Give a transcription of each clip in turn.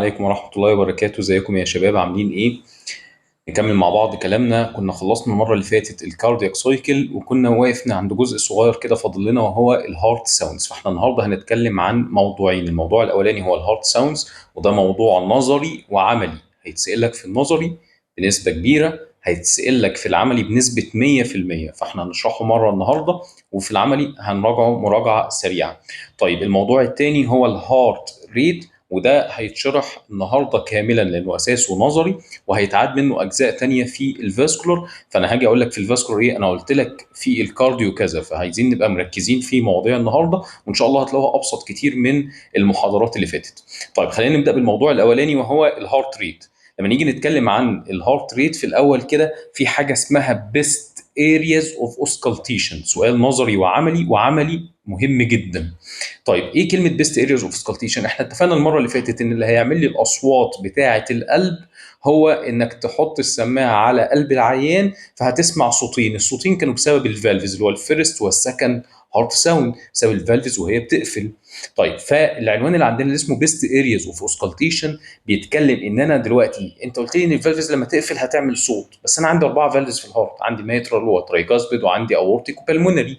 عليكم ورحمة الله وبركاته. ازيكم يا شباب؟ عاملين ايه؟ نكمل مع بعض كلامنا. كنا خلصنا المرة اللي فاتت الكاردياك سايكل، وكنا وقفنا عند جزء صغير كده فاضل لنا وهو الهارت ساوندز. فاحنا النهارده هنتكلم عن موضوعين. الموضوع الاولاني هو الهارت ساوندز، وده موضوع نظري وعملي. هيتسأل لك في النظري بنسبة كبيرة، هيتسأل لك في العملي بنسبة 100%. فاحنا هنشرحه مرة النهارده، وفي العملي هنراجعه مراجعة سريعة. طيب الموضوع الثاني هو الهارت ريت، وده هيتشرح النهارده كاملا لانه اساسه نظري، وهيتعاد منه اجزاء تانية في الفاسكولار. فانا هاجي اقول لك في الفاسكولار ايه، انا قلت لك في الكارديو كذا، فعايزين نبقى مركزين في مواضيع النهارده، وان شاء الله هتلاقوها ابسط كتير من المحاضرات اللي فاتت. طيب خلينا نبدا بالموضوع الاولاني وهو الهارت ريت. لما نيجي نتكلم عن الهارت ريت في الاول كده، في حاجه اسمها بيست areas of auscultation. سؤال نظري وعملي، وعملي مهم جدا. طيب ايه كلمه بيست ارياز اوف سكالتيشن؟ احنا اتفقنا المره اللي فاتت ان اللي هيعمل لي الاصوات بتاعه القلب هو انك تحط السماعه على قلب العيان، فهتسمع صوتين. الصوتين كانوا بسبب الفالفز، اللي هو الفيرست والسكند هارت ساوند، بسبب الفالفز وهي بتقفل. طيب فالعنوان اللي عندنا اللي اسمه بيست ارياز اوف اوسكالتيشن بيتكلم ان انا دلوقتي، انت قلت لي ان الفالفز لما تقفل هتعمل صوت، بس انا عندي 4 فالفز في الهارت، عندي ميترال وترايكاسبيد وعندي اورتيك وبلمونري.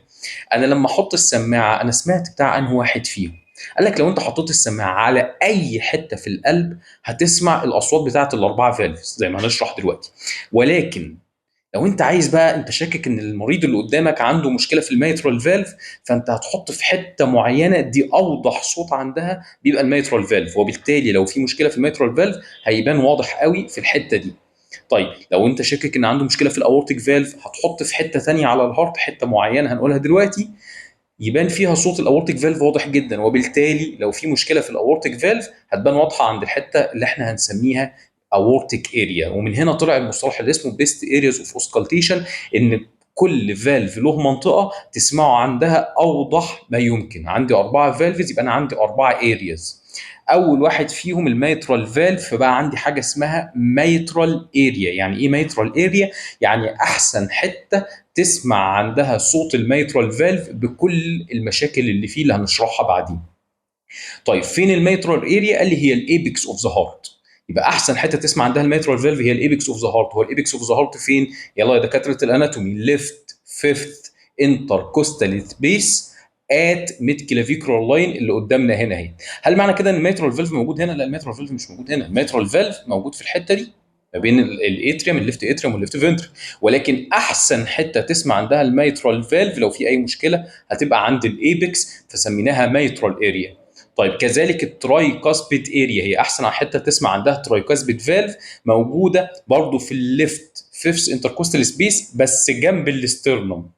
انا لما احط السماعه، انا سمعت بتاع انه واحد فيهم. قال لك لو انت حطيت السماعه على اي حته في القلب هتسمع الاصوات بتاعه ال4 فالفز زي ما هنشرح دلوقتي. ولكن لو انت عايز بقى، انت شاكك ان المريض اللي قدامك عنده مشكله في الميترال فالف، فانت هتحط في حته معينه دي اوضح صوت عندها بيبقى الميترال فالف، وبالتالي لو في مشكله في الميترال فالف هيبان واضح قوي في الحته دي. طيب لو انت شاكك ان عنده مشكله في الاورتيك فالف، هتحط في حته ثانيه على الهارت، حته معينه هنقولها دلوقتي، يبان فيها صوت الاورتيك فالف واضح جدا. وبالتالي لو في مشكله في الاورتيك فالف هتبان واضحه عند الحته اللي احنا هنسميها اورتيك اريا. ومن هنا طلع المصطلح اللي اسمه بيست ارياز اوف اوسكالتيشن، ان كل فالف له منطقه تسمعه عندها اوضح ما يمكن. عندي 4 فالفز، يبقى انا عندي 4 ارياز. اول واحد فيهم الميترال فالف، فبقى عندي حاجه اسمها ميترال اريا. يعني ايه ميترال اريا؟ يعني احسن حته تسمع عندها صوت الميترال فالف بكل المشاكل اللي فيه اللي هنشرحها بعدين. طيب فين الميترال اريا؟ قال لي هي الايبكس اوف ذا هارت. يبقى احسن حته تسمع عندها الميترال فالف هي الايبكس اوف ذا هارت. هو الايبكس اوف ذا هارت فين؟ يلا يا دكاتره الاناتومي، ليفت فيفث انتركوستال سبيس ات ميد كلافيكولار لاين اللي قدامنا هنا اهي. هل معنى كده ان الميترال فالف موجود هنا؟ لا، الميترال فالف مش موجود هنا. الميترال فالف موجود في الحته دي ما بين الاتريوم، الليفت اتريوم والليفت فنتري. ولكن احسن حته تسمع عندها الميترال فالف لو في اي مشكله هتبقى عند الايبكس، فسميناها ميترال اريا. طيب كذلك التراي كاسبيد اريا هي احسن حته تسمع عندها تراي كاسبيد فالف، موجوده برضو في الليفت فيفث انتركوستال سبيس بس جنب الاسترنم.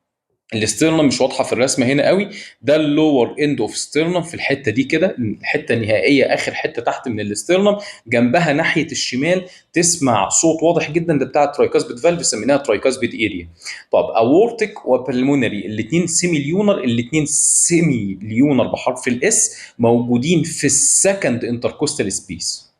الاسترنم مش واضحه في الرسمه هنا قوي، ده اللور اند اوف سترنم في الحته دي كده، الحته النهائيه اخر حته تحت من الاسترنم، جنبها ناحيه الشمال تسمع صوت واضح جدا، ده بتاع ترايكاسبيد فالف سميناها ترايكاسبيد اريا. طب اورتيك وبلمونري الاثنين سيمي ليونر، الاثنين سيمي ليونر بحرف الاس، موجودين في السكند انتركوستال سبيس.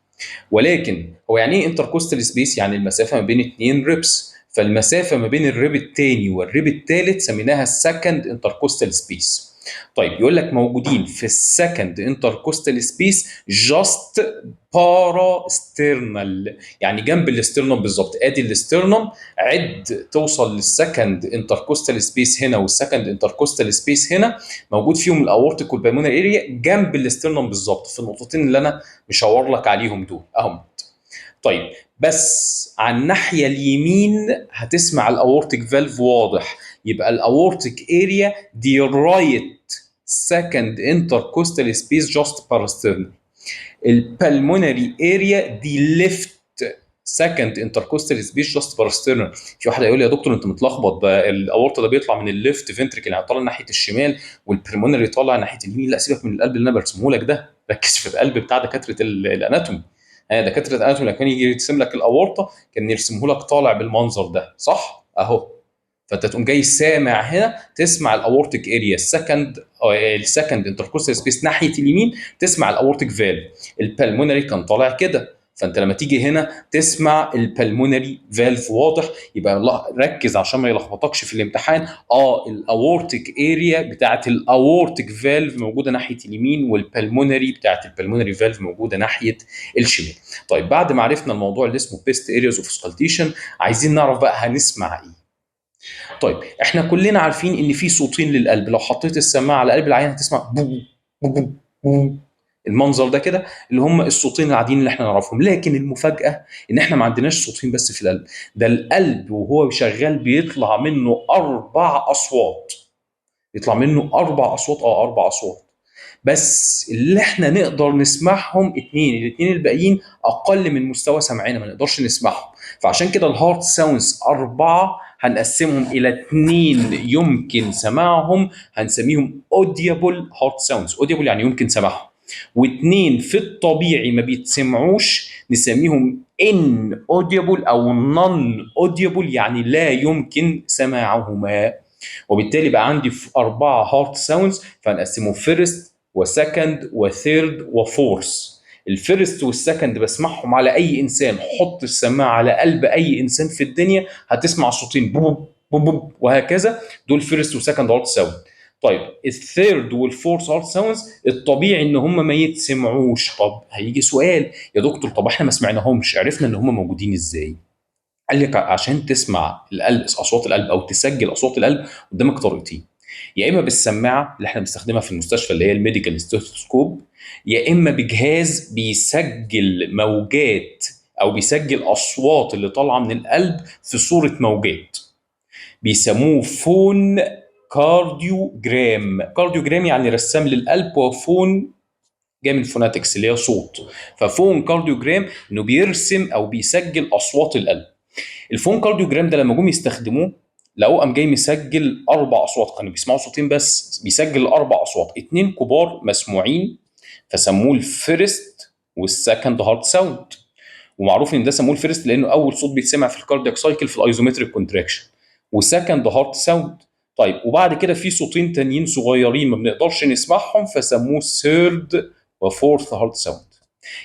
ولكن هو يعني ايه انتركوستال سبيس؟ يعني المسافه ما بين 2 ريبس، فالمسافه ما بين الريب الثاني والريب الثالث سميناها السكند انتركوستال سبيس. طيب يقول لك موجودين في السكند انتركوستال سبيس جاست بارا ستيرنال، يعني جنب الاسترنم بالظبط. ادي الاسترنم، عد توصل للسكند انتركوستال سبيس هنا والسكند انتركوستال سبيس هنا، موجود فيهم الاورتيك والبلمونري اريا جنب الاسترنم بالظبط في النقطتين اللي انا مشاور لك عليهم دول اهم. طيب بس على الناحيه اليمين هتسمع الاورتيك فالف واضح، يبقى الاورتيك اريا دي رايت سكند انتركوستال سبيس جاست باراسترنال. البلمونري اريا دي ليفت سكند انتركوستال سبيس جاست باراسترنال. في واحد هيقول لي يا دكتور انت متلخبط، بقى الاورطه ده بيطلع من الليفت فنتريكل يعني طالع ناحيه الشمال، والبلمونري طالع ناحيه اليمين. لا سيبك من القلب اللي انا برسمه لك ده، ركز في القلب بتاع دكاتره الاناتومي. دكاتره الاناتومي لما كان يجي يرسم لك الاورطه كان يرسمه لك طالع بالمنظر ده، صح اهو. فانت تقوم جاي سامع هنا، تسمع الاورتيك اريا السكند انتركوستال سبيس ناحيه اليمين، تسمع الاورتيك فالف. البلمونري كان طالع كده، فانت لما تيجي هنا تسمع البلمونري فالف واضح، يبقى ركز عشان ما يلخبطكش في الامتحان. الاورتيك اريا بتاعت الاورتيك فالف موجوده ناحيه اليمين، والبلمونري بتاعت البلمونري فالف موجوده ناحيه الشمال. طيب بعد ما عرفنا الموضوع اللي اسمه بيست ارياز اوف سكالتيشن، عايزين نعرف بقى هنسمع ايه. طيب احنا كلنا عارفين ان في صوتين للقلب، لو حطيت السماعه على قلب العيان هتسمع بو بو بو بو، المنظر ده كده، اللي هم الصوتين العاديين اللي احنا نعرفهم. لكن المفاجاه ان احنا ما عندناش صوتين بس في القلب، ده القلب وهو شغال بيطلع منه 4 اصوات. يطلع منه 4 اصوات، 4 اصوات. بس اللي احنا نقدر نسمعهم اتنين، الاتنين الباقيين اقل من مستوى سمعنا، ما نقدرش نسمعهم. فعشان كده الهارت ساوندز 4 هنقسمهم الى اتنين يمكن سماعهم، هنسميهم اوديبل هارت ساوندز. اوديبل يعني يمكن سماعهم. واتنين في الطبيعي ما بيتسمعوش، نسميهم ان اوديبل او نون اوديبل، يعني لا يمكن سماعهما. وبالتالي بقى عندي في 4 هارت ساوندز، فهنقسمهم فيرست وسكند وثيرد وفورث. الفيرست والسكند بسمعهم على اي انسان، حط السماعه على قلب اي انسان في الدنيا هتسمع صوتين بوب بوب بوب وهكذا، دول فيرست وسكند هارت ساوند. طيب الثيرد والفورث هارت ساوندز الطبيعي ان هم ما يتسمعوش. طب هيجي سؤال، يا دكتور طب احنا ما سمعناهمش، عرفنا ان هم موجودين ازاي؟ قال لك عشان تسمع القلب، اصوات القلب، او تسجل اصوات القلب، قدامك طريقتين. يا اما بالسماعه اللي احنا بنستخدمها في المستشفى اللي هي الميديكال ستيثوسكوب، يا اما بجهاز بيسجل موجات او بيسجل اصوات اللي طالعه من القلب في صوره موجات، بيسموه فون كارديوجرام. كارديوجرام يعني رسام للقلب، وفون جاي من فوناتكس اللي هي صوت. ففون كارديوجرام انه بيرسم او بيسجل اصوات القلب. الفون كارديوجرام ده لما جم يستخدموه، لقوه قام جاي مسجل 4 اصوات، كانوا بيسمعوا صوتين بس، بيسجل 4 اصوات، اتنين كبار مسموعين، فسموه الفيرست والسكند هارت ساوند. ومعروف ان ده سموه الفيرست لانه اول صوت بيتسمع في الكاردياك سايكل في الايزومتريك كونتراكشن، وسكند هارت ساوند. طيب وبعد كده في صوتين تانيين صغيرين ما بنقدرش نسمعهم، فسموه ثيرد وفورث هارت ساوند.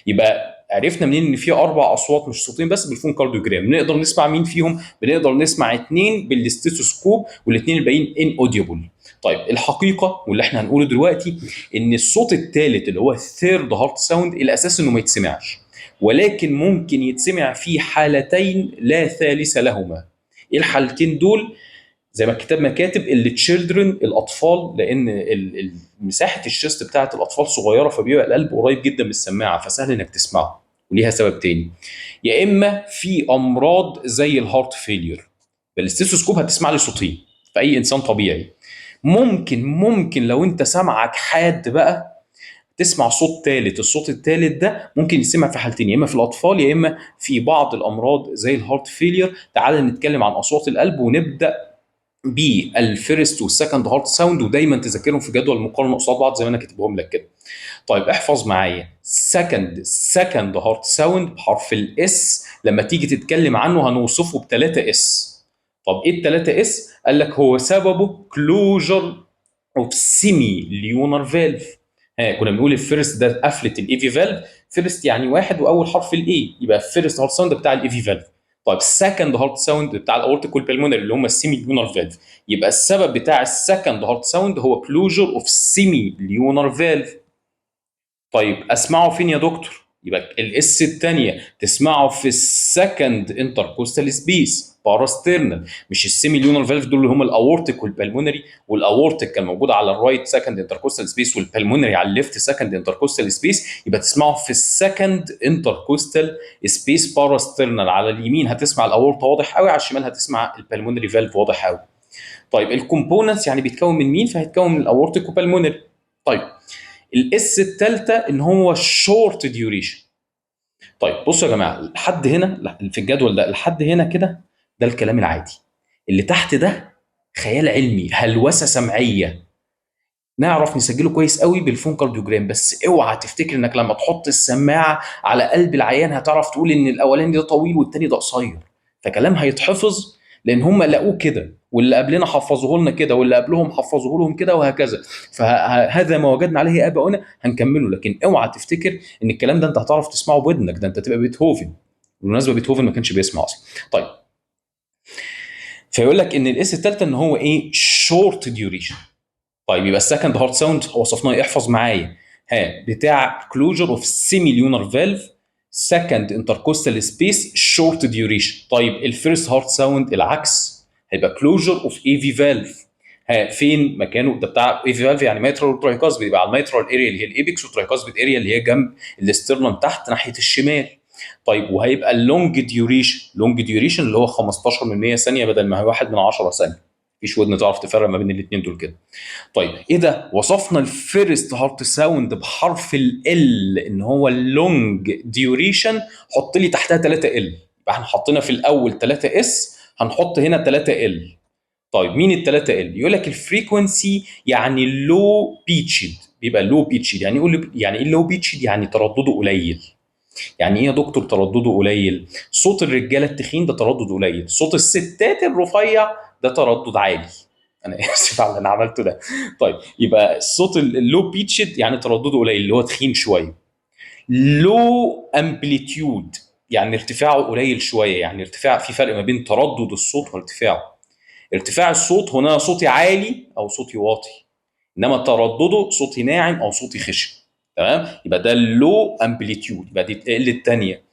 يبقى عرفنا منين ان في 4 اصوات مش صوتين بس بالفون كارديوجرام. نقدر نسمع مين فيهم؟ بنقدر نسمع اتنين بالاستيثوسكوب، والاتنين الباقيين ان اوديبل. طيب الحقيقه واللي احنا هنقوله دلوقتي ان الصوت الثالث اللي هو الثيرد هارت ساوند الاساس انه ما يتسمعش، ولكن ممكن يتسمع في حالتين لا ثالث لهما. ايه الحالتين دول؟ زي ما الكتاب ما كاتب اللي تشيلدرن، الاطفال، لان مساحه الشيست بتاعت الاطفال صغيره، فبيبقى القلب قريب جدا من السماعه، فسهل انك تسمعه. وليها سبب تاني، يا اما في امراض زي الهارت فيلير، بالاستيثوسكوب هتسمع لي صوتين في اي انسان طبيعي. ممكن لو انت سمعك حاد بقى تسمع صوت ثالث. الصوت الثالث ده ممكن يسمع في حالتين، يا اما في الاطفال يا اما في بعض الامراض زي الهارت فيلير. تعال نتكلم عن اصوات القلب، ونبدا بالفيرست والسكند هارت ساوند، ودايما تذاكرهم في جدول مقارنه قصاد بعض زي ما انا كاتبهم لك كده. طيب احفظ معايا، سكند هارت ساوند بحرف الاس، لما تيجي تتكلم عنه هنوصفه بثلاثة اس. طب ايه الثلاثة اس؟ قال لك هو سببه كلوجر اوف سيمي ليونر فالف. كنا بنقول الفيرست ده قفله الايفي فالف، فيرست يعني واحد واول حرف الاي، يبقى الفيرست هارت ساوند بتاع الايفي فالف. طيب السكند هارت ساوند بتاع الاورتيك والبلمونري اللي هم السيمي ليونر فالف، يبقى السبب بتاع السكند هارت ساوند هو كلوجر اوف سيمي ليونر فالف. طيب اسمعه فين يا دكتور؟ يبقى الاس الثانيه تسمعه في السكند انتركوستال سبيس باراسترنال، مش السيميليونر فالف دول اللي هم الاورتيك والبلمونري. والاورتيك كان موجود على الرايت سكند انتركوستال سبيس، والبلمونري على الليفت سكند انتركوستال سبيس، يبقى تسمعه في السكند انتركوستال سبيس باراسترنال. على اليمين هتسمع الاورطه واضح قوي، على الشمال هتسمع البلمونري فالف واضح قوي. طيب الكومبوننتس يعني بيتكون من مين؟ فهيتكون من الاورتيك وبلمونري. طيب الاس الثالثه ان هو شورت ديوريشن. طيب بصوا يا جماعه، لحد هنا في الجدول ده، لحد هنا كده ده الكلام العادي. اللي تحت ده خيال علمي، هلوسه سمعيه، نعرف نسجله كويس قوي بالفون كارديوجرام. بس اوعى تفتكر انك لما تحط السماعه على قلب العيان هتعرف تقول ان الاولاني ده طويل والتاني ده قصير. فكلام هيتحفظ لان هم لقوه كده، واللي قبلنا حفظوه لنا كده، واللي قبلهم حفظوه لهم كده، وهكذا. فهذا ما وجدنا عليه اباؤنا هنكمله. لكن اوعى تفتكر ان الكلام ده انت هتعرف تسمعه بودنك، ده انت تبقى بيتهوفن. بالمناسبه بيتهوفن ما كانش بيسمع اصلا. طيب، فيقول لك ان الاس الثالثه ان هو ايه؟ شورت ديوريشن. طيب يبقى السكند هارت ساوند وصفناه، احفظ معايا. ها، بتاع كلوجر اوف سيمي ليونر فالف، سكند انتركوستال سبيس، شورت ديوريشن. طيب الفيرست هارت ساوند العكس، هيبقى كلوجر اوف اي في فالف. ها، فين مكانه؟ ده بتاع اي في فالف يعني ميترال وترايكاسبيد، يبقى على الميترال اريا اللي هي الابيكس، وترايكاسبيد اريا اللي هي جنب الاسترنم تحت ناحيه الشمال. طيب وهيبقى اللونج ديوريشن، لونج ديوريشن اللي هو 15 من 100 ثانيه بدل ما هي 1 من 10 ثانيه. مفيش ودن تعرف تفرق ما بين الاثنين دول كده. طيب ايه ده؟ وصفنا الفيرست هارت ساوند بحرف ال ان هو اللونج ديوريشن، حط لي تحتها 3 ال. يبقى احنا حطينا في الاول 3 اس، هنحط هنا 3 ال. طيب مين ال 3 ال؟ يقول لك الفريكونسي يعني لو بيتشد. بيبقى لو بيتشد يعني يقول، يعني ايه لو بيتشد؟ يعني تردده قليل. يعني ايه يا دكتور تردده قليل؟ صوت الرجاله التخين ده تردد قليل، صوت الستات الرفيع ده تردد عالي. انا اسف على اللي انا عملته ده. طيب يبقى الصوت اللو بيتشد يعني تردده قليل اللي هو تخين شويه. لو امبليتيود يعني ارتفاعه قليل شويه، يعني ارتفاع، في فرق ما بين تردد الصوت وارتفاعه. ارتفاع الصوت هنا صوتي عالي او صوتي واطي، انما تردده صوتي ناعم او صوتي خشن. تمام، يبقى ده اللو امبليتيود، يبقى دي ال الثانيه.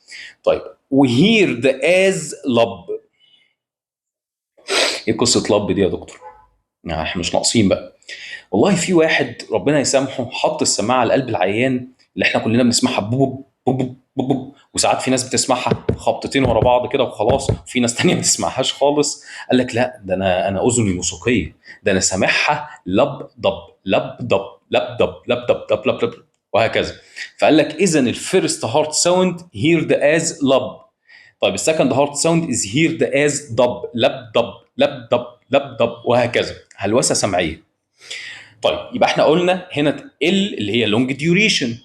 طيب وهيرد از لب. ايه قصه لب دي يا دكتور؟ يعني احنا مش ناقصين بقى. والله في واحد ربنا يسامحه حط السماعه على قلب العيان، اللي احنا كلنا بنسمعها بوب بوب بوب بوب بوب، وساعات في ناس بتسمعها خبطتين ورا بعض كده وخلاص، وفي ناس تانية ما تسمعهاش خالص. قال لك لا، ده انا اذني موسيقيه، ده انا سامعها لب ضب لب ضب لب ضب لب ضب لب لب لب، وهكذا. فقال لك اذا الفيرست هارت ساوند هيرد از لب. طيب السكند هارت ساوند از هيرد از ضب لب ضب لب ضب لب ضب، وهكذا. هلوسه سمعيه. طيب يبقى احنا قلنا هنا ال اللي هي لونج ديوريشن،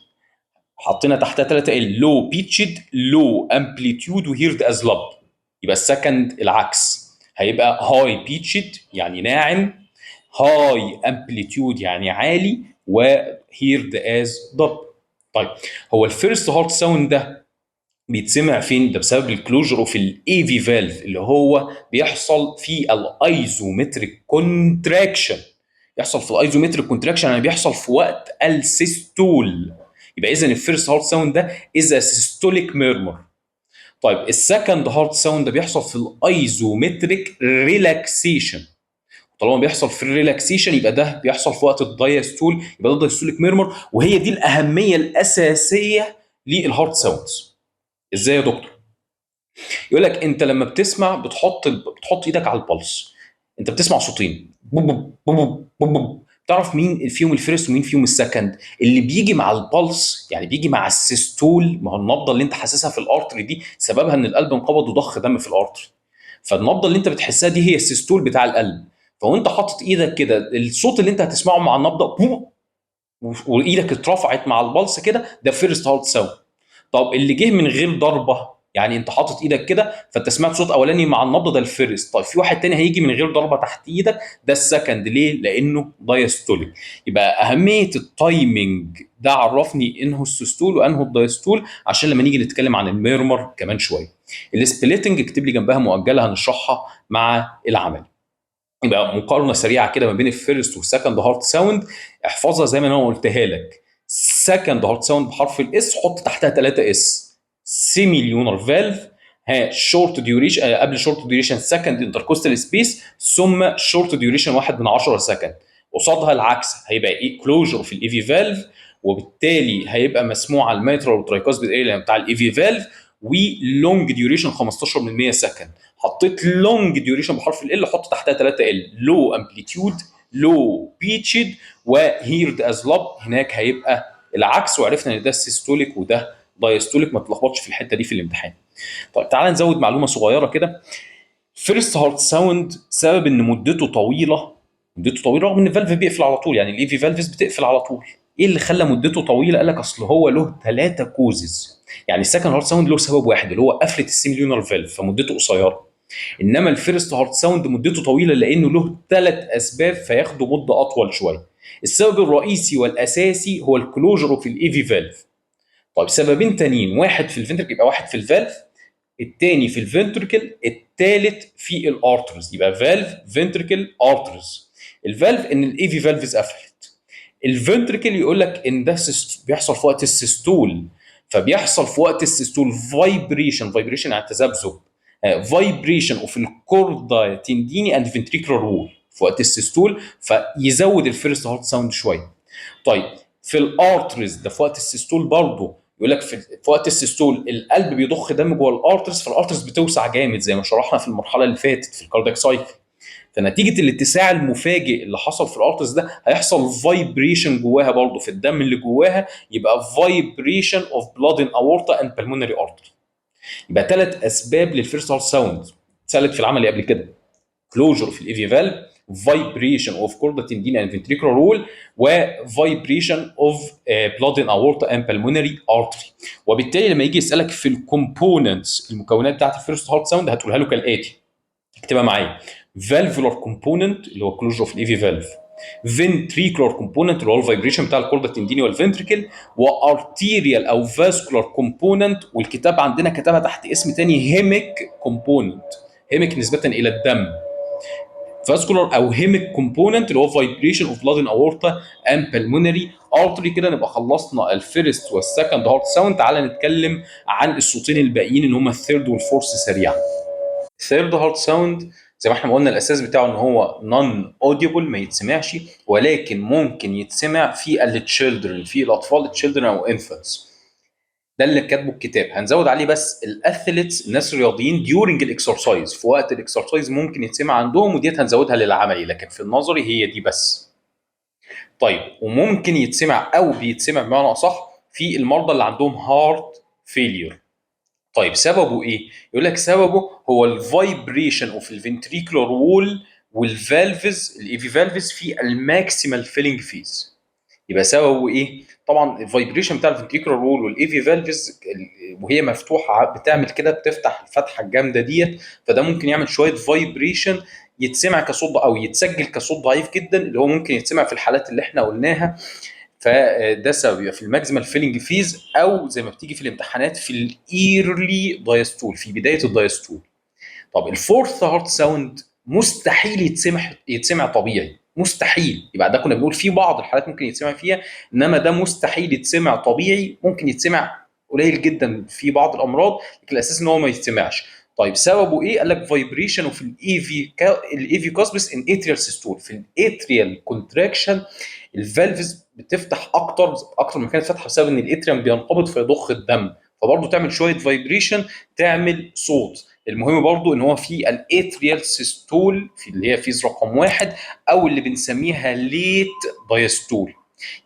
حطينا تحتها 3 ال، لو بيتشد، لو امبليتيود، وهيرد از لب. يبقى السكند العكس، هيبقى هاي بيتشد يعني ناعم، هاي امبليتيود يعني عالي، وهيرد از ضب. طيب هو الفيرست هارت ساوند ده بيتسمع فين؟ ده بسبب الكلوجر اوف الاي في فالف، اللي هو بيحصل في الايزومتريك كونتراكشن. يحصل في الايزومتريك كونتراكشن يعني بيحصل في وقت السيستول. يبقى اذا الفيرست هارت ساوند ده از سيستوليك ميرمر. طيب السكند هارت ساوند ده بيحصل في الايزومتريك ريلاكسيشن. طالما بيحصل في الريلاكسيشن يبقى ده بيحصل في وقت الدايستول، يبقى ده دايستوليك ميرمر. وهي دي الاهميه الاساسيه للهارت ساوندز. ازاي يا دكتور؟ يقول لك انت لما بتسمع بتحط ايدك على البلس. انت بتسمع صوتين بوب بوب بوب بوب بوب. تعرف مين فيهم الفيرست ومين فيهم السكند؟ اللي بيجي مع البلس يعني بيجي مع السيستول. ما هو النبضه اللي انت حاسسها في الارتري دي سببها ان القلب انقبض وضخ دم في الارتري. فالنبضه اللي انت بتحسها دي هي السيستول بتاع القلب. فوانت حاطط ايدك كده، الصوت اللي انت هتسمعه مع النبضه بوب، وايدك اترفعت مع البلس كده، ده فيرست هارت ساوند. طب اللي جه من غير ضربه، يعني انت حاطط ايدك كده فانت سمعت صوت اولاني مع النبضه، ده الفيرست. طيب في واحد تاني هيجي من غير ضربه تحت ايدك، ده السكند. ليه؟ لانه دايستوليك. يبقى اهميه التايمنج ده عرفني انه السيستول وانه الدايستول، عشان لما نيجي نتكلم عن الميرمر كمان شويه. السبليتنج اكتب لي جنبها مؤجله هنشرحها مع العمل. يبقى مقارنه سريعه كده ما بين الفيرست والسكند هارت ساوند، احفظها زي ما انا قلتها لك. سكند هارت ساوند بحرف الاس، حط تحتها 3 اس. سيمي ليونر فالف، ها شورت ديوريشن، قبل شورت ديوريشن سكند انتركوستال سبيس، ثم شورت ديوريشن 1 من 10 سكند. قصادها العكس، هيبقى ايه؟ كلوجر في الاي في فالف، وبالتالي هيبقى مسموع على الميترال والترايكاسبيد اريا بتاع الاي في فالف، ولونج ديوريشن 15 من 100 سكند. حطيت لونج ديوريشن بحرف ال، حط تحتها 3 ال، لو امبليتيود، لو بيتشد، وهيرد از لب. هناك هيبقى العكس، وعرفنا ان ده سيستوليك وده دايستوليك. ما تلخبطش في الحته دي في الامتحان. طيب تعال نزود معلومه صغيره كده. فيرست هارت ساوند سبب ان مدته طويله، مدته طويله رغم ان الفالف بيقفل على طول، يعني الاي في فالفز بتقفل على طول. ايه اللي خلى مدته طويله؟ قال لك اصل هو له 3 كوزز. يعني السكند هارت ساوند له سبب واحد اللي هو قفله السيميليونر فالف، فمدته قصيره. انما الفيرست هارت ساوند مدته طويله لانه له 3 اسباب فياخدوا مده اطول شويه. السبب الرئيسي والاساسي هو الكلوجر اوف الايفي فالف. طيب سببين تانيين، واحد في الفنتركل، يبقى واحد في الفالف، التاني في الفنتركل، التالت في الارترز، يبقى فالف فنتركل ارترز. الفالف ان الايفي فالفز قفلت. الفنتركل يقول لك ان ده بيحصل في وقت السيستول، فبيحصل في وقت السيستول فايبريشن يعني تذبذب، فايبريشن اوف الكوردا تنديني اند فنتريكولار وول في وقت السيستول، فيزود الفيرست هارت ساوند شويه. طيب في الارترز ده في وقت السيستول برضه، يقول لك في وقت السيستول القلب بيضخ دم جوه الارترز، فالارترز بتوسع جامد زي ما شرحنا في المرحله اللي فاتت في الكاردياك سايكل. فنتيجه الاتساع المفاجئ اللي حصل في الارترز ده هيحصل فايبريشن جواها برضه في الدم اللي جواها، يبقى فايبريشن اوف بلاد ان اورتا اند بالمونري ارتري. يبقى 3 اسباب للفيرست هارت ساوند اتسالت في العمل اللي قبل كده: كلوجر في الايفي فالف، فايبريشن اوف كوردا تندين اند فنتريكولار وول، وفايبريشن اوف بلاد ان اورتا اند بالمونري ارتري. وبالتالي لما يجي يسالك في الكومبوننتس المكونات بتاعت الفيرست هارت ساوند هتقولها له كالاتي، اكتبها معايا: فالفولار كومبوننت اللي هو كلوجر اوف الايفي فالف، فنتريكولار كومبوننت اللي هو الفايبريشن بتاع الكوردا التنديني والفنتريكل، وارتيريال او فاسكولار كومبوننت، والكتاب عندنا كتبها تحت اسم تاني هيميك كومبوننت، هيميك نسبه الى الدم، فاسكولار او هيميك كومبوننت اللي هو فايبريشن اوف بلاد ان اورتا اند بالمونري ارتري. كده نبقى خلصنا الفيرست والسكند هارت ساوند. تعالى نتكلم عن الصوتين الباقيين اللي هم الثيرد والفورث سريعا. الثيرد هارت ساوند زي ما احنا ما قلنا الاساس بتاعه ان هو نون اوديبل، ما يتسمعش، ولكن ممكن يتسمع في التشيلدرن، في الاطفال تشيلدرن او انفانتس. ده اللي كاتبه الكتاب. هنزود عليه بس الاثليتس، الناس الرياضيين ديورنج الاكسرسايز، في وقت الاكسرسايز ممكن يتسمع عندهم، وديت هنزودها للعملي، لكن في النظري هي دي بس. طيب وممكن يتسمع او بيتسمع بمعنى اصح في المرضى اللي عندهم هارت فيلير. طيب سببه ايه؟ يقول لك سببه هو الفايبريشن اوف الفنتريكولار وول والفالفز الايفي فالفز في الماكسيمال فيلينج فيز. يبقى سببه ايه؟ طبعا الفايبريشن بتاع الفنتريكولار وول والايفي فالفز وهي مفتوحه بتعمل كده، بتفتح الفتحه الجامده ديت، فده ممكن يعمل شويه فايبريشن يتسمع كصوت او يتسجل كصوت ضعيف جدا، اللي هو ممكن يتسمع في الحالات اللي احنا قلناها. فده سبب يبقى في الماكسيمال فيلينج فيز، او زي ما بتيجي في الامتحانات في الايرلي دايستول، في بدايه الدايستول. طب الفورث هارت ساوند مستحيل يتسمع طبيعي، مستحيل. يبقى ده كنا بنقول في بعض الحالات ممكن يتسمع فيها، انما ده مستحيل يتسمع طبيعي، ممكن يتسمع قليل جدا في بعض الامراض، لكن الاساس ان هو ما يتسمعش. طيب سببه ايه؟ قال لك فايبريشن وفي الايفي كاسبس ان اتريال سيستول، في الاتريال كونتراكشن الفالفز بتفتح اكتر من كانت فاتحه بسبب ان الاتريوم بينقبض فيضخ الدم، فبرضه تعمل شويه فايبريشن، تعمل صوت. المهم برضو ان هو في الاتريال سيستول في اللي هي فيز رقم 1، او اللي بنسميها ليت دايستول.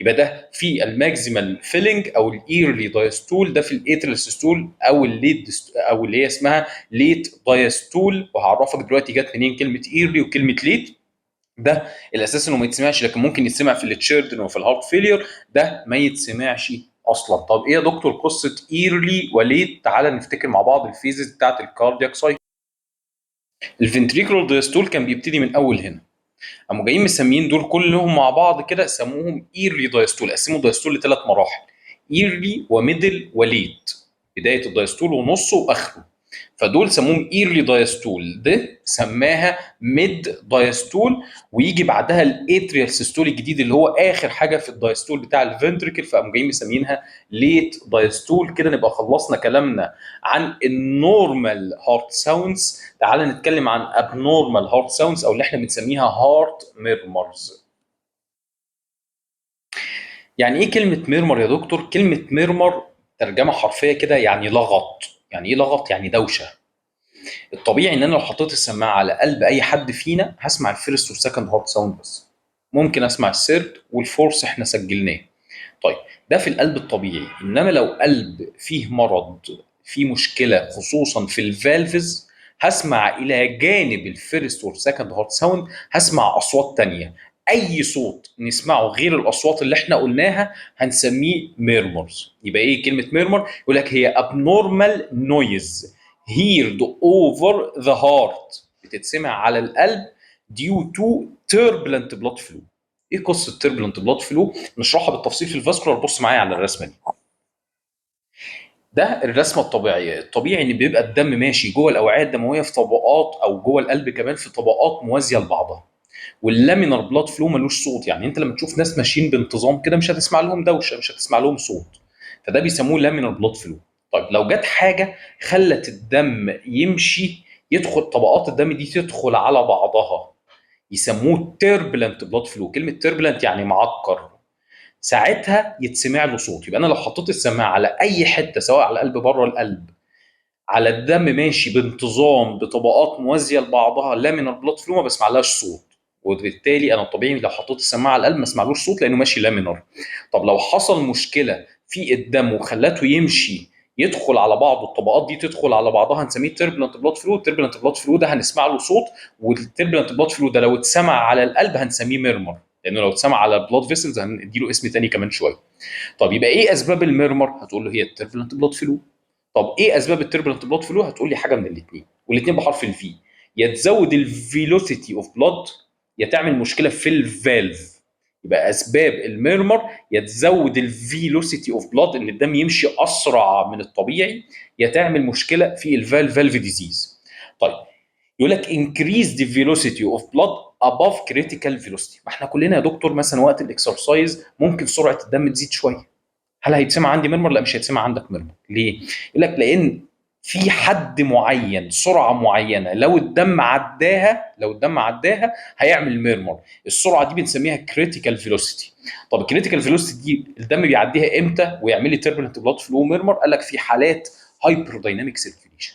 يبقى ده في الماكسيمال فيلينج او الايرلي دايستول، ده في الاتريال سيستول او الليت او اللي هي اسمها ليت دايستول. وهعرفك دلوقتي جت منين كلمه ايرلي وكلمه ليت. ده الاساس انه ما يتسمعش، لكن ممكن يتسمع في التشيردن وفي الهارت فيلير، ده ما يتسمعش اصلا. طب ايه يا دكتور قصه ايرلي وليت؟ تعالى نفتكر مع بعض الفيزز بتاعت الكاردياك سايكل. الفنتريكولار دايستول كان بيبتدي من اول هنا، قاموا جايين مسميين دول كلهم مع بعض كده سموهم ايرلي دايستول، قسموا الدايستول لثلاث مراحل: ايرلي وميدل وليت، بدايه الدايستول ونصه واخره. فدول سموهم ايرلي دايستول، ده سماها ميد دايستول، ويجي بعدها الاتريال سيستول الجديد اللي هو اخر حاجه في الدايستول بتاع الفنتريكل، فقاموا جايين مسمينها ليت دايستول. كده نبقى خلصنا كلامنا عن النورمال هارت ساوندز. تعال نتكلم عن ابنورمال هارت ساوندز او اللي احنا بنسميها هارت ميرمرز. يعني ايه كلمه ميرمر يا دكتور؟ كلمه ميرمر ترجمه حرفيه كده يعني لغط. يعني ايه لغط؟ يعني دوشه. الطبيعي ان انا لو حطيت السماعه على قلب اي حد فينا هسمع الفيرست والسكند هارت ساوند بس، ممكن اسمع الثيرد والفورث احنا سجلناه. طيب ده في القلب الطبيعي، انما لو قلب فيه مرض، فيه مشكله خصوصا في الفالفز، هسمع الى جانب الفيرست والسكند هارت ساوند هسمع اصوات تانية. اي صوت نسمعه غير الاصوات اللي احنا قلناها هنسميه ميرمرز. يبقى ايه كلمه ميرمر؟ يقول لك هي abnormal noise heard over the heart، بتتسمع على القلب due to turbulent blood flow. ايه قصه turbulent blood flow؟ نشرحها بالتفصيل في الفاسكولار. بص معايا على الرسمه دي. ده الرسمه الطبيعيه. الطبيعي ان بيبقى الدم ماشي جوه الاوعيه الدمويه في طبقات، او جوه القلب كمان في طبقات موازيه لبعضها. واللامينار بلاد فلو ملوش صوت، يعني انت لما تشوف ناس ماشيين بانتظام كده مش هتسمع لهم دوشه، مش هتسمع لهم صوت، فده بيسموه لامينار بلاد فلو. طيب لو جت حاجه خلت الدم يمشي، يدخل طبقات الدم دي تدخل على بعضها، يسموه تيربلنت بلاد فلو. كلمه تيربلنت يعني معكر، ساعتها يتسمع له صوت. يبقى انا لو حطيت السماعه على اي حته، سواء على القلب بره القلب، على الدم ماشي بانتظام بطبقات موازيه لبعضها لامينار بلاد فلو، ما بسمعلهاش صوت. وبالتالي انا الطبيعي لو حطيت السماعه على القلب ما اسمعلوش صوت لانه ماشي لامينار. طب لو حصل مشكله في الدم وخلته يمشي يدخل على بعضه، الطبقات دي تدخل على بعضها، هنسميه تيربلنت بلاد فلو. التيربلنت بلاد فلو ده هنسمع له صوت. والتيربلنت بلاد فلو ده لو اتسمع على القلب هنسميه ميرمر، لانه لو اتسمع على البلاد فيسلز هنديله اسم تاني كمان شويه. طب يبقى ايه اسباب الميرمر؟ هتقول له هي التيربلنت بلاد فلو. طب ايه اسباب التربلنت بلاد فلو؟ هتقول لي حاجه من الاثنين، والاثنين بحرف الفي. يا تزود الفيلوسيتي اوف بلاد، يا تعمل مشكله في الفالف. يبقى اسباب الميرمر يا تزود الفيلوسيتي اوف بلاد، ان الدم يمشي اسرع من الطبيعي، يا تعمل مشكله في الفالف ديزيز. طيب يقول لك increase the velocity of blood above critical velocity. ما احنا كلنا يا دكتور مثلا وقت الاكسرسايز ممكن سرعه الدم تزيد شويه. هل هيتسمع عندي ميرمر؟ لا، مش هيتسمع عندك ميرمر. ليه؟ يقول لك لان في حد معين، سرعه معينه، لو الدم عداها، هيعمل ميرمر. السرعه دي بنسميها كريتيكال فيلوسيتي. طب الكريتيكال فيلوسيتي دي الدم بيعديها امتى ويعمل لي تربلنت بلاد فلو ميرمر؟ قال لك في حالات هايبر دايناميك سيركيوليشن.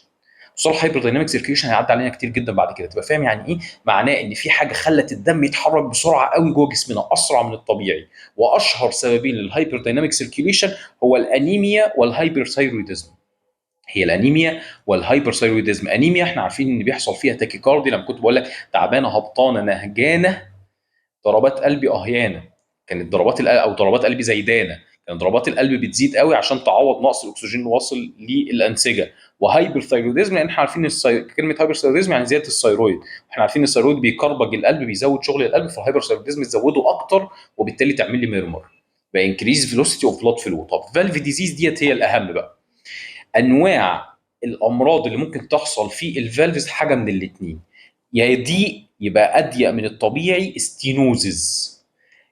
بصراحه هايبر دايناميك سيركيوليشن هيعدي علينا كتير جدا بعد كده، تبقى فاهم يعني ايه. معناه ان في حاجه خلت الدم يتحرك بسرعه قوي جوه جسمنا، اسرع من الطبيعي. واشهر سببين للهايبر دايناميك سيركيوليشن هو الانيميا والهايبرثايرويدزم. هي الانيميا والهايبرثايرويدزم. انيميا احنا عارفين ان بيحصل فيها تاكيكاردي، لما كنت بقول لك تعبانه هبطانه نهجانه، ضربات قلبي اهيانه، كانت ضربات القلب او ضربات قلبي زيدانه، كانت ضربات القلب بتزيد قوي عشان تعوض نقص الاكسجين اللي واصل للانسجه. وهايبر ثايرويدزم لان احنا عارفين كلمه هايبر ثايرويدزم يعني زياده الثايرويد، احنا عارفين ان الثايرويد بيكربج القلب، بيزود شغل القلب، فالهايبر ثايرويدزم تزوده اكتر وبالتالي تعمل لي ميرمر. يبقى انكريز فيلوسيتي اوف بلاد فلو. طب فالف ديزيز ديت هي الاهم بقى. انواع الامراض اللي ممكن تحصل في الفالفز حاجه من الاثنين، يا دي يبقى اضيق من الطبيعي ستينوزز،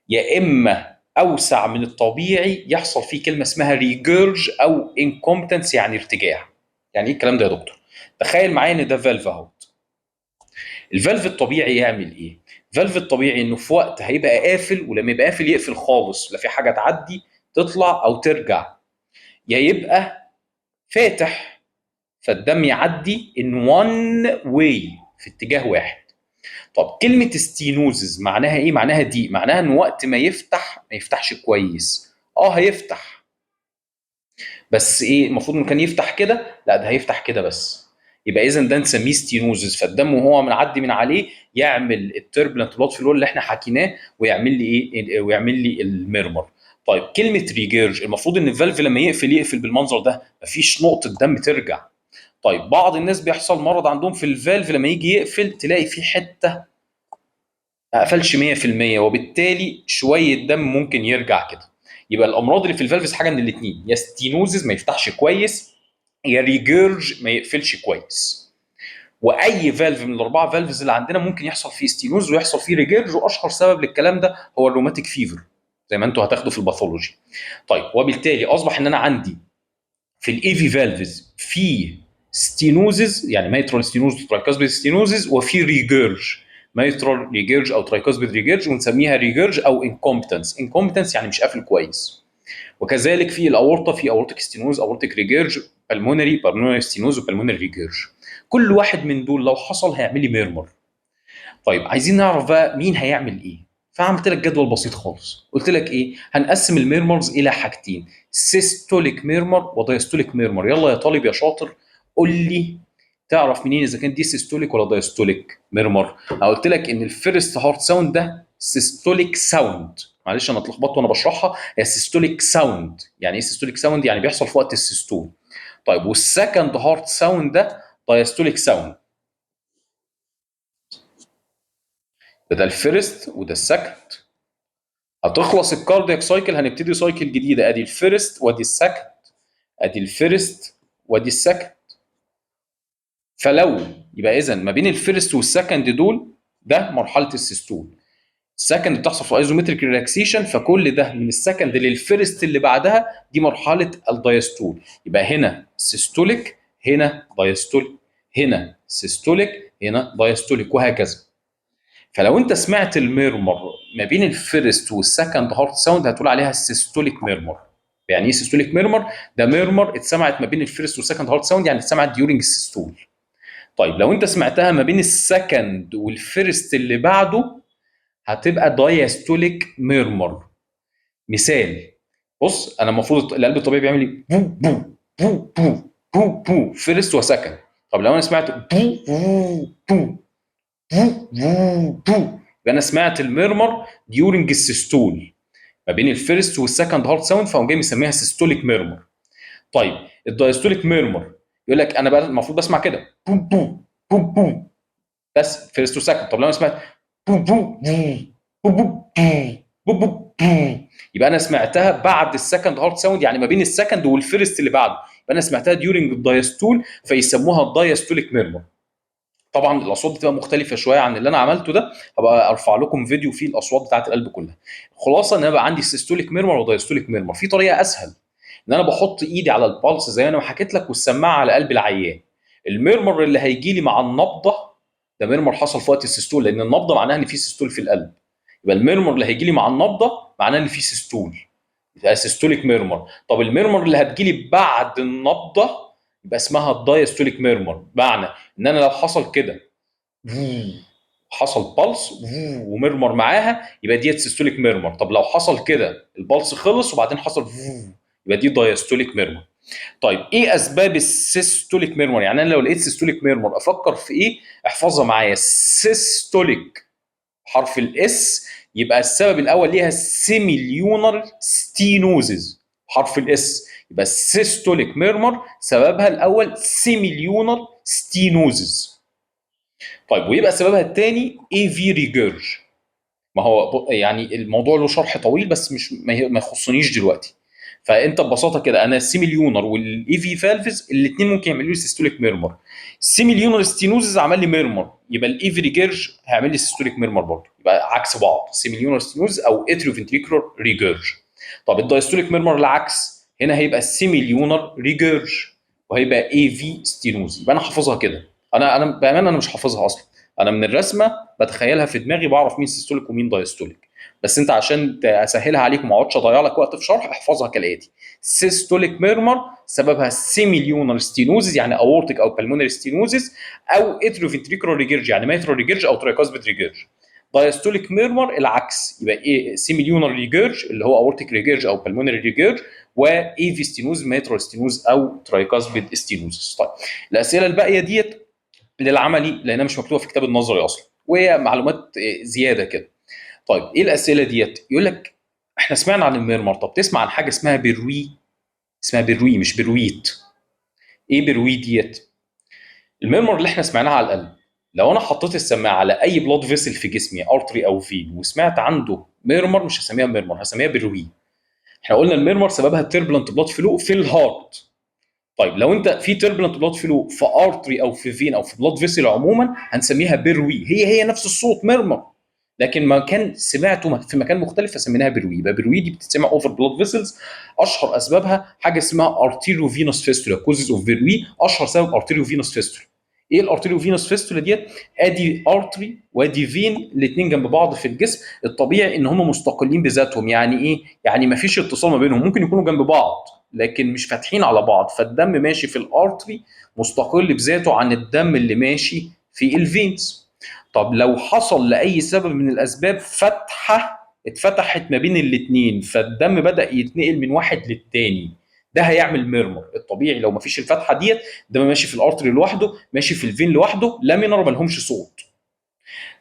يا اما اوسع من الطبيعي يحصل فيه كلمه اسمها ريجيرج او انكومبتنس، يعني ارتجاع. يعني ايه الكلام ده يا دكتور؟ تخيل معايا ان ده فالف اهو. الفالف الطبيعي يعمل ايه؟ الفالف الطبيعي انه في وقت هيبقى قافل، ولما يبقى قافل يقفل خالص، لا في حاجه تعدي تطلع او ترجع. يا يبقى فاتح فالدم يعدي ان وان واي، في اتجاه واحد. طب كلمة ستينوزز معناها ايه؟ معناها دي معناها ان وقت ما يفتح ما يفتحش كويس. هيفتح، بس ايه المفروض انه كان يفتح كده؟ لا، ده هيفتح كده بس. يبقى اذا ده نسميه ستينوزز، فالدم وهو معدي من عليه يعمل التربلنت بلاد فلو اللي احنا حكيناه، ويعمل لي ايه؟ ويعمل لي الميرمر. طيب كلمه ريجيرج، المفروض ان الفالف لما يقفل بالمنظر ده، مفيش نقطه دم ترجع. طيب بعض الناس بيحصل مرض عندهم في الفالف، لما يجي يقفل تلاقي في حته ما قفلش 100%، وبالتالي شويه دم ممكن يرجع كده. يبقى الامراض اللي في الفالفز حاجه من الاثنين، يا ستينوزز ما يفتحش كويس، يا ريجيرج ما يقفلش كويس. واي فالف من الاربعه فالفز اللي عندنا ممكن يحصل فيه ستينوز ويحصل فيه ريجيرج، واشهر سبب للكلام ده هو الروماتيك فيفر، زي ما انتوا هتاخدوا في الباثولوجي. طيب وبالتالي اصبح ان انا عندي في الاي في فالفز في ستينوزز، يعني ميترال ستينوز وترايكاسبيد ستينوزز، وفي ريجيرج، ميترال ريجيرج او ترايكاسبيد ريجيرج، ونسميها ريجيرج او انكومبتنس. انكومبتنس يعني مش قافل كويس. وكذلك في الاورطه في اورتيك ستينوز، اورتيك ريجيرج، بالمونري ستينوز، وبالمونري ريجيرج. كل واحد من دول لو حصل هيعمل لي ميرمر. طيب عايزين نعرف بقى مين هيعمل ايه. فعملت لك جدول بسيط خالص، قلت لك ايه؟ هنقسم الميرمرز الى حاجتين، سيستوليك ميرمر ودايستوليك ميرمر. يلا يا طالب يا شاطر قول لي تعرف منين اذا كان دي سيستوليك ولا دايستوليك ميرمر. انا قلت لك ان الفيرست هارت ساوند ده سيستوليك ساوند. معلش انا اتلخبطت وانا بشرحها، هي سيستوليك ساوند. يعني ايه سيستوليك ساوند؟ يعني بيحصل في وقت السيستول. طيب والسكند هارت ساوند ده دايستوليك ساوند. ده الفيرست وده السكند. هتخلص الكاردياك سايكل هنبتدي سايكل جديده، ادي الفيرست وادي السكند، ادي الفيرست وادي السكند. فلو يبقى اذا ما بين الفيرست والسكند دول ده مرحله السيستول، السكند بتحصل في ايزومتريك ريلاكسيشن، فكل ده من السكند للفيرست اللي بعدها دي مرحله الدايستول. يبقى هنا سيستوليك، هنا دايستوليك، هنا سيستوليك، هنا دايستوليك، وهكذا. فلو انت سمعت الميرمر ما بين الفيرست والسكند هارت ساوند هتقول عليها السيستوليك ميرمر. يعني ايه سيستوليك ميرمر؟ ده ميرمر اتسمعت ما بين الفيرست والسكند هارت ساوند، يعني اتسمعت ديورنج السيستول. طيب لو انت سمعتها ما بين السكند والفيرست اللي بعده هتبقى دايستوليك ميرمر. مثال، بص انا المفروض القلب الطبيعي بيعمل ايه؟ بو بو بو بو بو بو فيرست وسكند. طب لو انا سمعت بو بو بو بو بو بو يبقى انا سمعت الميرمر ديورنج السيستول ما بين الفيرست والسكند هارت ساوند، فهو جاي مسميها سيستوليك ميرمر. طيب الدايستوليك ميرمر يقول لك انا بقى المفروض بسمع كده بو بو بو بو بس فيرست وسكند. طب لو انا سمعت بو بو بو بو بو بو بو يبقى انا سمعتها بعد السكند هارت ساوند، يعني ما بين السكند والفيرست اللي بعده، يبقى انا سمعتها ديورنج الدايستول فيسموها الدايستوليك ميرمر. طبعا الاصوات بتبقى مختلفه شويه عن اللي انا عملته ده، هبقى ارفع لكم فيديو فيه الاصوات بتاعه القلب كلها. خلاصه ان انا بقى عندي سيستوليك ميرمر ودايستوليك ميرمر. في طريقه اسهل ان انا بحط ايدي على البلس زي ما انا حكيت لك والسماعه على قلب العيان. الميرمر اللي هيجي لي مع النبضه ده ميرمر حصل في وقت السيستول، لان النبضه معناها ان في سيستول في القلب. يبقى الميرمر اللي هيجي لي مع النبضه معناه ان في سيستول، يبقى سيستوليك ميرمر. طب الميرمر اللي هتجي لي بعد النبضه يبقى اسمها الدايستوليك ميرمر. معنى ان انا لو حصل كده حصل بلس ومرمر معاها يبقى ديت سيستوليك ميرمر. طب لو حصل كده البلس خلص وبعدين حصل يبقى دي دايستوليك ميرمر. طيب ايه اسباب السيستوليك ميرمر؟ يعني انا لو لقيت سيستوليك ميرمر افكر في ايه؟ احفظها معايا. سيستوليك حرف الاس يبقى السبب الاول ليها سيميليونر ستينوزز حرف الاس، يبقى السيستوليك ميرمر سببها الاول سيميليونر ستينوزز. طيب ويبقى سببها الثاني اي في ريجيرج. ما هو يعني الموضوع له شرح طويل بس مش ما يخصنيش دلوقتي. فانت ببساطه كده انا السيميليونر والاي في فالفز الاثنين ممكن يعملوا لي سيستوليك ميرمر. السيميليونر ستينوزز عمل لي ميرمر، يبقى الاي في ريجيرج هيعمل لي سيستوليك ميرمر برضه، يبقى عكس بعض سيميليونر ستينوز او اتريو فنتريكولار ريجيرج. طب الدايستوليك ميرمر العكس، هنا هيبقى السيميليونر ريجيرج وهيبقى اي في ستينوز. يبقى انا حافظها كده. انا بامانه انا مش حافظها اصلا، انا من الرسمه بتخيلها في دماغي بعرف مين سيستوليك ومين دايستوليك. بس انت عشان اسهلها عليك وما اقعدش اضيع لك وقت في شرح احفظها كالاتي: سيستوليك ميرمر سببها سيميليونر ستينوزز يعني اورتيك او بالمونري ستينوزز، او اتروفنتريكولار ريجيرج يعني ميترو ريجيرج او ترايكاسبيد ريجيرج. دايستوليك ميرمر العكس، يبقى ايه؟ سيميليونر ريجيرج اللي هو اورتيك ريجيرج او بالمونري ريجيرج، واي في ستينوز ميترو ستينوز او ترايكاسبيد ستينوزز. طيب الاسئله الباقيه ديت للعملي لانها مش مكتوبه في كتاب النظري اصلا وهي معلومات زياده كده. طيب ايه الاسئله ديت؟ يقول لك احنا سمعنا عن الميرمر، طب تسمع عن حاجه اسمها بروي؟ اسمها بروي مش برويت. ايه بروي ديت؟ الميرمر اللي احنا سمعناها على القلب، لو انا حطيت السماعه على اي بلاد فيسل في جسمي ارتري او فين وسمعت عنده ميرمر مش هسميها ميرمر، هسميها بروي. احنا قلنا الميرمر سببها تيربلنت بلاد فلو في الهارت. طيب لو انت في تيربلنت بلاد فلو في ارتري او في فين او في بلاد فيسل عموما هنسميها بيروي، هي نفس الصوت ميرمر، لكن مكان سمعته في مكان مختلف فسميناها بروي. يبقى بروي دي بتتسمع اوفر بلاد فيسلز. اشهر اسبابها حاجه اسمها ارتيريو فينوس فيستولا. كوزز اوف بروي اشهر سبب ارتيريو فينوس فيستولا. ايه الارتيريو فينوس فيستولا ديت؟ ادي ارتري وادي فين الاثنين جنب بعض في الجسم، الطبيعي ان هم مستقلين بذاتهم. يعني ايه؟ يعني ما فيش اتصال ما بينهم، ممكن يكونوا جنب بعض لكن مش فاتحين على بعض، فالدم ماشي في الارتري مستقل بذاته عن الدم اللي ماشي في الفينز. طب لو حصل لاي سبب من الاسباب فتحه اتفتحت ما بين الاثنين فالدم بدا يتنقل من واحد للتاني، ده هيعمل ميرمر. الطبيعي لو ما فيش الفتحه ديت الدم ماشي في الارتري لوحده ماشي في الفين لوحده لامينر ما لهمش صوت.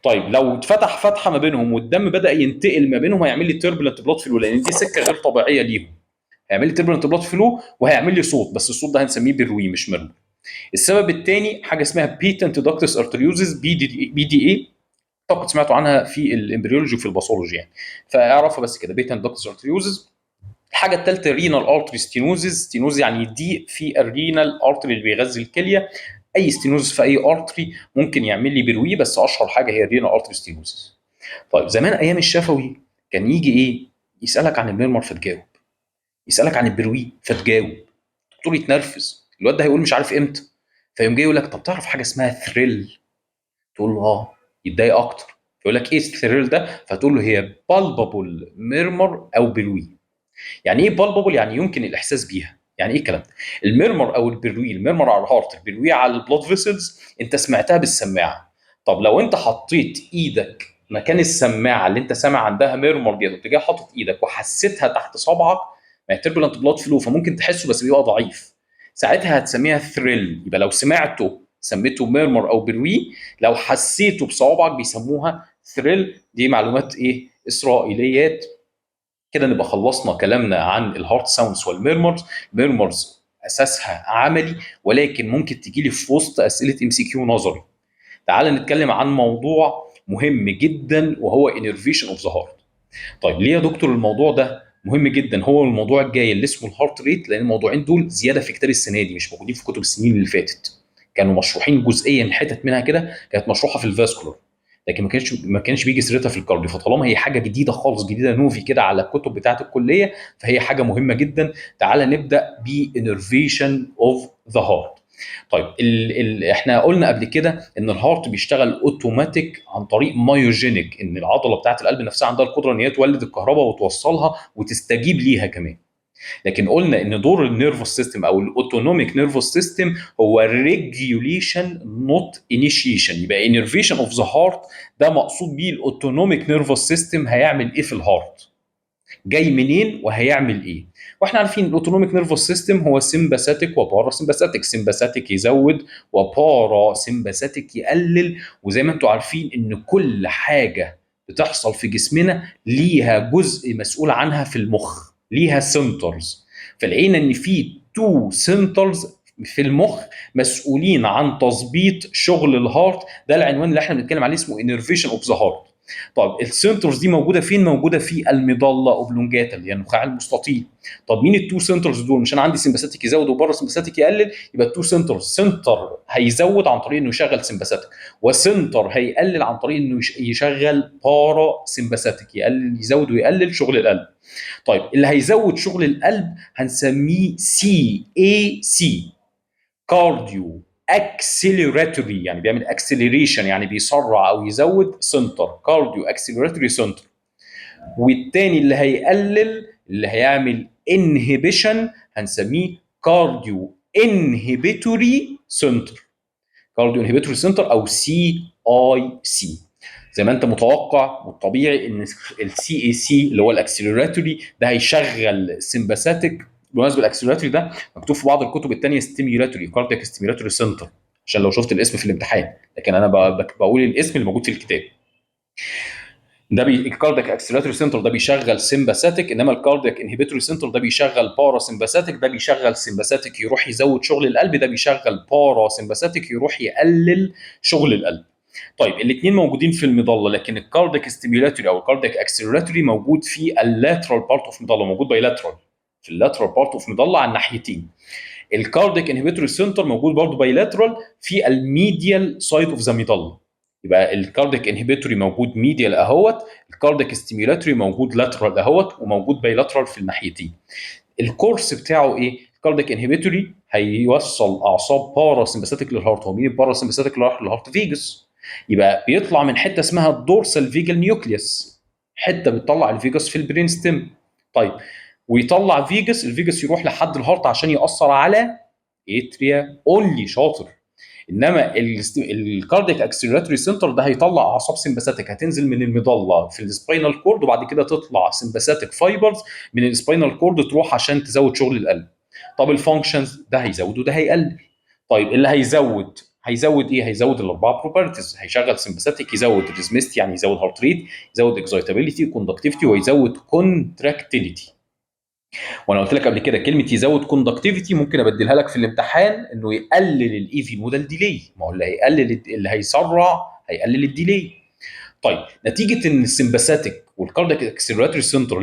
طيب لو اتفتح فتحه ما بينهم والدم بدا ينتقل ما بينهم هيعمل لي تيربلنت بلاد فلو، لان دي سكه غير طبيعيه ليهم. هيعمل لي تيربلنت بلاد فلو وهيعمل لي صوت، بس الصوت ده هنسميه بروي مش ميرمر. السبب الثاني حاجه اسمها بيتنت داكتس ارتريوزز، بي دي اي، اعتقد سمعتوا عنها في الامبريولوجي وفي الباثولوجي يعني، فاعرفها بس كده، بيتنت داكتس ارتريوزز. الحاجه الثالثه رينال ارتري ستينوزز، ستينوز يعني ضيق في الرينال ارتري اللي بيغذي الكليه. اي ستينوز في اي ارتري ممكن يعمل لي بروي، بس اشهر حاجه هي الرينال ارتري ستينوزز. طيب زمان ايام الشفوي كان يجي ايه، يسالك عن الميرمر فتجاوب، يسالك عن البروي فتجاوب، الدكتور يتنرفز، الواد ده هيقول مش عارف امتى، فيقوم جاي يقول لك طب تعرف حاجه اسمها ثريل؟ تقول له اه، يتضايق اكتر، يقول لك ايه الثريل ده؟ فتقول له هي بالبابل ميرمر او بروي. يعني ايه بالبابل؟ يعني يمكن الاحساس بيها. يعني ايه الكلام ده؟ الميرمر او البروي، الميرمر على الهارت، البروي على البلاد فيسلز، انت سمعتها بالسماعه. طب لو انت حطيت ايدك مكان السماعه اللي انت سامع عندها ميرمر دي، انت جاي حاطط ايدك وحسيتها تحت صبعك، ما هي تربلنت بلاد فلو، فممكن تحسه بس بيبقى ضعيف، ساعتها هتسميها ثريل. يبقى لو سمعته سميته ميرمر او بروي، لو حسيته بصوابعك بيسموها ثريل. دي معلومات ايه، اسرائيليات. كده نبقى خلصنا كلامنا عن الهارت ساوندز والميرمرز. ميرمرز اساسها عملي، ولكن ممكن تجي لي في وسط اسئله ام سي كيو نظري. تعال نتكلم عن موضوع مهم جدا وهو انرفيشن اوف ذا هارت. طيب ليه يا دكتور الموضوع ده مهم جدا؟ هو الموضوع الجاي اللي اسمه الهارت ريت، لان الموضوعين دول زياده في كتاب السنه دي، مش موجودين في كتب السنين اللي فاتت. كانوا مشروحين جزئيا، حتت منها كده كانت مشروحه في الفاسكولار، لكن ما كانش بيجي سيرتها في الكارديو. فطالما هي حاجه جديده خالص، جديده نوفي كده على الكتب بتاعه الكليه، فهي حاجه مهمه جدا. تعال نبدا بانرفيشن اوف ذا هارت. طيب احنا قلنا قبل كده ان الهارت بيشتغل اوتوماتيك عن طريق مايوجينيك، ان العضله بتاعه القلب نفسها عندها القدره ان هي تولد الكهرباء وتوصلها وتستجيب ليها كمان. لكن قلنا ان دور النيرفوس سيستم او الاوتونوميك نيرفوس سيستم هو ريجيوليشن نوت انيشيشن. يبقى انرفيشن اوف ذا هارت ده مقصود بيه الاوتونوميك نيرفوس سيستم هيعمل ايه في الهارت، جاي منين وهيعمل ايه. واحنا عارفين الاوتونوميك نيرفوس سيستم هو سمباثيك وبارا سمباثيك، سمباثيك يزود وبارا سمباثيك يقلل. وزي ما انتم عارفين ان كل حاجه بتحصل في جسمنا ليها جزء مسؤول عنها في المخ، ليها سنترز. فلقينا ان في تو سنترز في المخ مسؤولين عن تظبيط شغل الهارت. ده العنوان اللي احنا بنتكلم عليه، اسمه انرفيشن اوف ذا هارت. طب السنترز دي موجوده فين؟ موجوده في المظله اوبلونجاتا اللي هي النخاع المستطيل. طب مين التو سنترز دول؟ مش انا عندي سمباثيك يزود وبره سمباثيك يقلل، يبقى التو سنترز، سنتر هيزود عن طريق انه يشغل سمباثيك، وسنتر هيقلل عن طريق انه يشغل بارا سمباثيك، يقلل، يزود ويقلل شغل القلب. طيب اللي هيزود شغل القلب هنسميه سي اي سي، كارديو اكسلراتوري، يعني بيعمل اكسلريشن، يعني بيسرع او يزود، سنتر كارديو اكسلراتوري سنتر. والتاني اللي هيقلل، اللي هيعمل انهبيشن، هنسميه كارديو انهبيتوري سنتر، كارديو انهبيتوري سنتر او سي اي سي. زي ما انت متوقع والطبيعي ان السي اي سي اللي هو الاكسلراتوري ده هيشغل سمباثيك. بالمناسبه الاكسلراتوري ده مكتوب في بعض الكتب الثانيه ستيميولاتوري، كاردياك ستيميولاتوري سنتر، عشان لو شفت الاسم في الامتحان، لكن انا بقول الاسم اللي موجود في الكتاب. ده الكاردياك اكسلراتوري سنتر ده بيشغل سمباثيك، انما الكاردياك انهبيتوري سنتر ده بيشغل بارا سمباثيك. ده بيشغل سمباثيك يروح يزود شغل القلب، ده بيشغل بارا سمباثيك يروح يقلل شغل القلب. طيب الاثنين موجودين في المظله، لكن الكاردياك ستيميولاتوري او الكاردياك اكسلراتوري موجود في اللاترال بارت اوف مظله، موجود بايلاترال في اللاترال بارت اوف مظله على الناحيتين. الكاردياك انهبيتوري سنتر موجود برضه بايلاترال في الميديال سايد اوف ذا مظله. يبقى الكاردياك انهبيتوري موجود ميديال اهوت، الكاردياك ستيميولاتوري موجود لاترال اهوت، وموجود بايلاترال في الناحيتين. الكورس بتاعه ايه؟ الكاردياك انهبيتوري هيوصل اعصاب بارا سمباثيك للهارت. هو مين البارا سمباثيك للهارت؟ فيجاس. يبقى بيطلع من حته اسمها الدورسال فيجال نيوكليوس، حته بتطلع الفيجاس في البرين ستيم. طيب ويطلع فيجاس، الفيجاس يروح لحد الهارت عشان ياثر على اتريا اونلي، شاطر. انما الكاردياك اكسلراتوري سنتر ده هيطلع اعصاب سمباثيك، هتنزل من المظله في السباينال كورد، وبعد كده تطلع سمباثيك فايبرز من السباينال كورد تروح عشان تزود شغل القلب. طب الفانكشنز ده هيزود وده هيقلل. طيب اللي هيزود ايه؟ هيزود الاربعه بروبرتيز، هيشغل سمباثيك، يزود ريزمست يعني يزود هارت ريت، يزود اكسايتابيليتي، كوندكتيفيتي، ويزود كونتراكتيليتي. وانا قلت لك قبل كده كلمه يزود كوندكتيفيتي ممكن ابدلها لك في الامتحان انه يقلل الاي في نودال ديلي، ما هو اللي هيقلل اللي هيسرع هيقلل الديلي. طيب نتيجه ان السمباثيك والكاردياك اكسلراتوري سنتر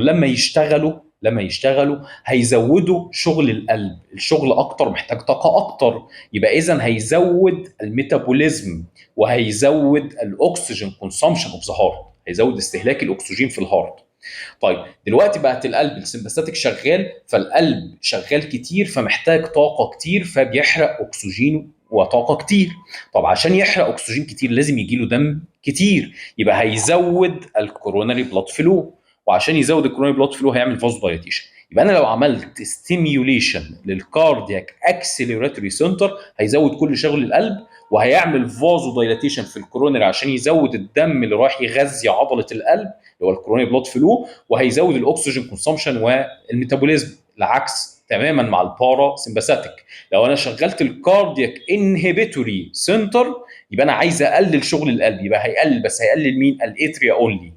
لما يشتغلوا هيزودوا شغل القلب، الشغل اكتر محتاج طاقه اكتر، يبقى اذا هيزود الميتابوليزم وهيزود الاكسجين كونسامشن اوف ذا هارت، هيزود استهلاك الاكسجين في الهارت. طيب دلوقتي بقت القلب السمباثيك شغال، فالقلب شغال كتير فمحتاج طاقه كتير فبيحرق اكسجين وطاقه كتير. طب عشان يحرق اكسجين كتير لازم يجي له دم كتير، يبقى هيزود الكوروناري بلاد فلو، وعشان يزود الكوروناري بلاد فلو هيعمل فازو دايليتيشن. يبقى انا لو عملت ستيميوليشن للكاردياك اكسلراتوري سنتر هيزود كل شغل القلب، وهيعمل فازو دايلاتيشن في الكورونري عشان يزود الدم اللي رايح يغذي عضله القلب اللي هو الكورونري بلاد فلو، وهيزود الاكسجين كونسومشن والميتابوليزم. العكس تماما مع البارا سمباثيك، لو انا شغلت الكاردياك انهبيتوري سنتر يبقى انا عايز اقلل شغل القلب، يبقى هيقلل، بس هيقلل مين؟ الاتريا اونلي،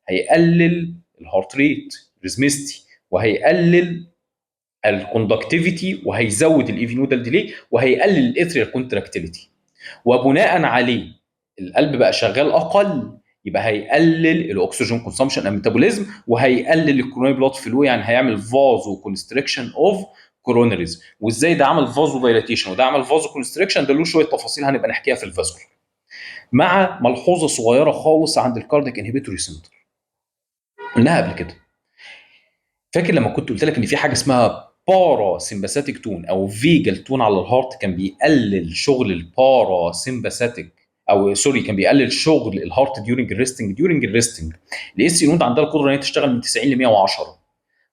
هيقلل الهارت ريت ريزمستي، وهيقلل الكوندكتيفيتي، وهيزود الايفي نودال ديلي، وهيقلل الاتريال كونتراكتيليتي. وبناء عليه القلب بقى شغال اقل، يبقى هيقلل الاكسجين كونسامشن اند ميتابوليزم، وهيقلل الكوروناري بلاد فلو، يعني هيعمل فازو كونستريكشن اوف كوروناريز. وازاي ده عمل فازو دايلاتيشن وده عمل فازو كونستريكشن؟ ده له شويه تفاصيل هنبقى نحكيها في الفاسكولار. مع ملحوظه صغيره خالص عند الكاردياك انهبيتوري سنتر قلناها قبل كده. فاكر لما كنت قلت لك ان في حاجه اسمها بارا سمباثيك تون او فيجال تون على الهارت، كان بيقلل شغل البارا سمباثيك، او سوري كان بيقلل شغل الهارت ديورنج الريستنج. الاس سي نود عندها القدره ان هي تشتغل من 90 ل 110.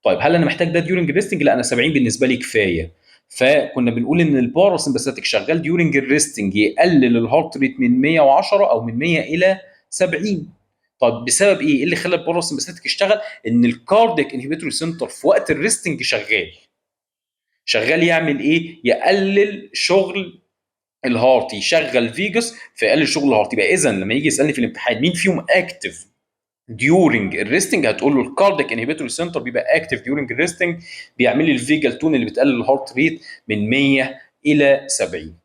طيب هل انا محتاج ده ديورنج الريستنج؟ لا، انا 70 بالنسبه لي كفايه. فكنا بنقول ان البارا سمباثيك شغال ديورنج الريستنج يقلل الهارت ريت من 110 او من 100 الى 70. طب بسبب ايه؟ ايه اللي خلى البارا سمباثيك يشتغل؟ ان الكاردياك انهبيتوري سنتر في وقت الريستنج شغال يعمل ايه؟ يقلل شغل الهارت، يشغل فيجاس فيقلل شغل الهارت. يبقى اذا لما يجي يسالني في الامتحان مين فيهم اكتف ديورنج الريستنج، هتقول له الكاردياك انهبيتوري سنتر بيبقى اكتف ديورنج الريستنج، بيعمل لي الفيجال تون اللي بتقلل الهارت ريت من 100 الى 70.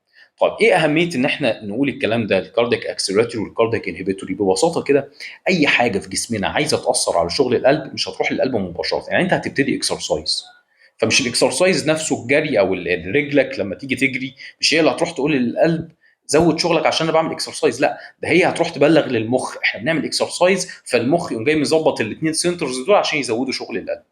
طيب ايه اهميه ان احنا نقول الكلام ده الكاردياك اكسلراتوري والكاردياك انهبيتوري؟ ببساطه كده، اي حاجه في جسمنا عايزه تاثر على شغل القلب مش هتروح للقلب مباشره. يعني انت هتبتدي اكسرسايز، فمش الاكسرسايز نفسه الجري او رجلك لما تيجي تجري مش هي اللي هتروح تقول للقلب زود شغلك عشان انا بعمل اكسرسايز، لا، ده هي هتروح تبلغ للمخ احنا بنعمل اكسرسايز، فالمخ يقوم جاي مظبط الاثنين سنترز دول عشان يزودوا شغل القلب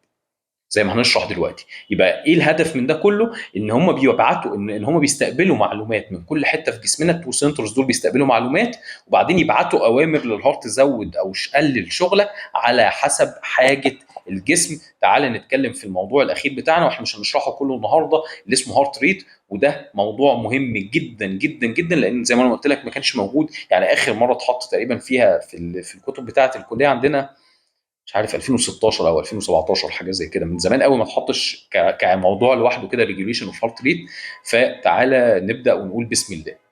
زي ما هنشرح دلوقتي. يبقى ايه الهدف من ده كله؟ ان هم بيبعتوا ان هم بيستقبلوا معلومات من كل حته في جسمنا، التو سنترز دول بيستقبلوا معلومات وبعدين يبعتوا اوامر للهارت زود او قلل شغلك على حسب حاجه الجسم. تعال نتكلم في الموضوع الاخير بتاعنا واحنا مش هنشرحه كله النهارده اللي اسمه هارت ريت، وده موضوع مهم جدا جدا جدا، لان زي ما انا قلت لك ما كانش موجود. يعني اخر مره اتحط تقريبا فيها في الكتب بتاعه الكليه عندنا مش عارف 2016 او 2017 حاجه زي كده، من زمان قوي ما اتحطش كموضوع لوحده كده ريجوليشن اوف هارت ريت. فتعالى نبدا ونقول بسم الله.